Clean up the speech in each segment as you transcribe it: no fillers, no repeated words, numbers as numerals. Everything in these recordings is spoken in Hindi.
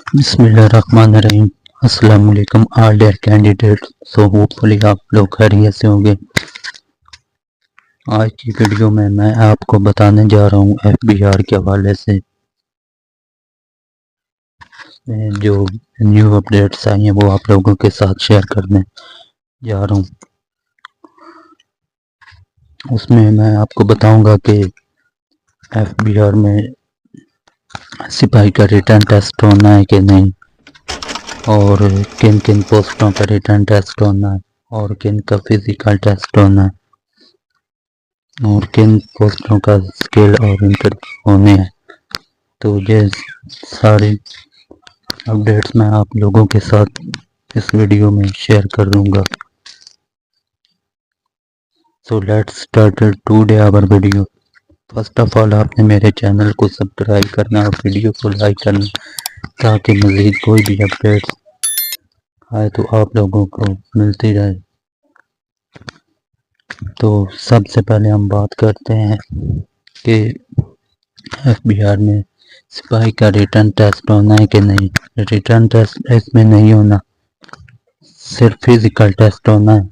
बिस्मिल्लाहिर्रहमानिर्रहीम। अस्सलाम वालेकुम all dear candidate. So hopefully आप लोग खैरियत से होंगे। आज की वीडियो में मैं आपको बताने जा रहा हूँ एफबीआर के हवाले से जो न्यू अपडेट्स आई हैं वो आप लोगों के साथ शेयर करने जा रहा हूँ। उसमें मैं आपको बताऊंगा कि एफबीआर में सिपाही का रिटर्न टेस्ट होना है कि नहीं, और किन किन पोस्टों का रिटर्न टेस्ट होना है, और किन का फिजिकल टेस्ट होना है, और किन पोस्टों का स्किल और इंटरव्यू होने हैं। तो ये सारी अपडेट्स मैं आप लोगों के साथ इस वीडियो में शेयर कर दूंगा। So let's start today our video. First of all आपने मेरे चैनल को सब्सक्राइब करना और वीडियो को लाइक करना ताकि मज़ीद कोई भी अपडेट्स आए तो आप लोगों को मिलती रहे। तो सबसे पहले हम बात करते हैं कि एफबीआर में सिपाही का रिटर्न टेस्ट होना है कि नहीं। रिटर्न टेस्ट इसमें नहीं होना, सिर्फ फिजिकल टेस्ट होना है,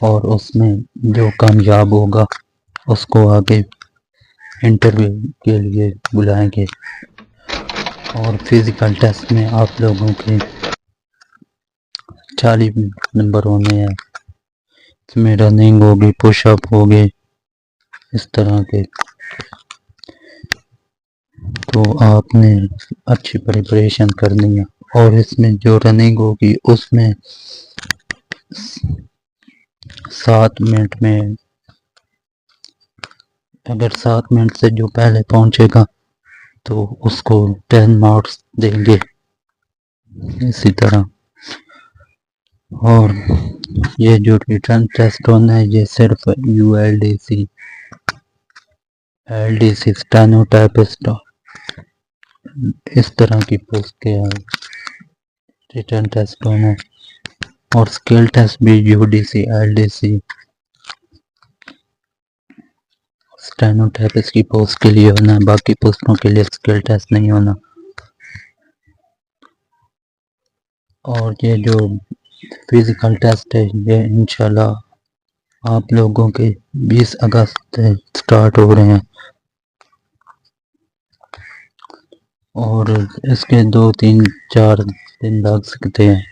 और उसमें जो कामयाब होगा उसको आगे इंटरव्यू के लिए बुलाएंगे। और फिजिकल टेस्ट में आप लोगों के 40 नंबर होने हैं। इसमें रनिंग होगी, पुशअप होगी, इस तरह के। तो आपने अच्छी प्रिपरेशन करनी है। और इसमें जो रनिंग होगी उसमें 7 मिनट में, अगर 7 मिनट से जो पहले पहुंचेगा तो उसको 10 मार्क्स देंगे, इसी तरह। और ये जो रिटर्न टेस्ट होना है ये सिर्फ यूएलडीसी, एलडीसी, स्टेनोटाइपिस्ट, इस तरह की पोस्ट के रिटर्न टेस्ट होना है। और स्किल टेस्ट भी यूडीसी, एलडीसी, स्टेनोटाइपिस्ट की पोस्ट के लिए होना है, बाकी पोस्टों के लिए स्किल टेस्ट नहीं होना। और ये जो फिजिकल टेस्ट है ये इंशाल्लाह आप लोगों के 20 अगस्त से स्टार्ट हो रहे हैं, और इसके 2-3-4 दिन लग सकते हैं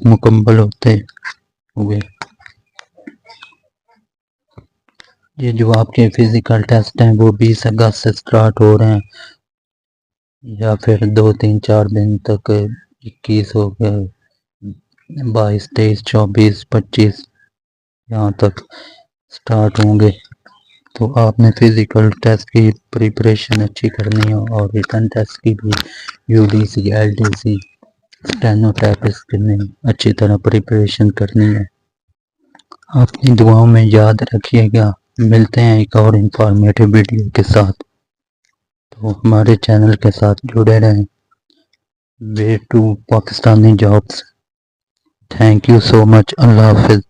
मुकम्मल होते हुए। ये जो आपके फिजिकल टेस्ट हैं वो 20 अगस्त से स्टार्ट हो रहे हैं, या फिर 2-3-4 दिन तक 21 हो गए, 22, 23, 24, 25 यहाँ तक स्टार्ट होंगे। तो आपने फिजिकल टेस्ट की प्रिपरेशन अच्छी करनी है, और रिटर्न टेस्ट की भी यूडीसी, एलडीसी, स्टेनोटाइपिस्ट की अच्छी तरह प्रिपरेशन करनी है। अपनी दुआओं में याद रखिएगा। मिलते हैं एक और इंफॉर्मेटिव वीडियो के साथ। तो हमारे चैनल के साथ जुड़े रहें। Way to Pakistani jobs. Thank you so much. Allah हाफिज़।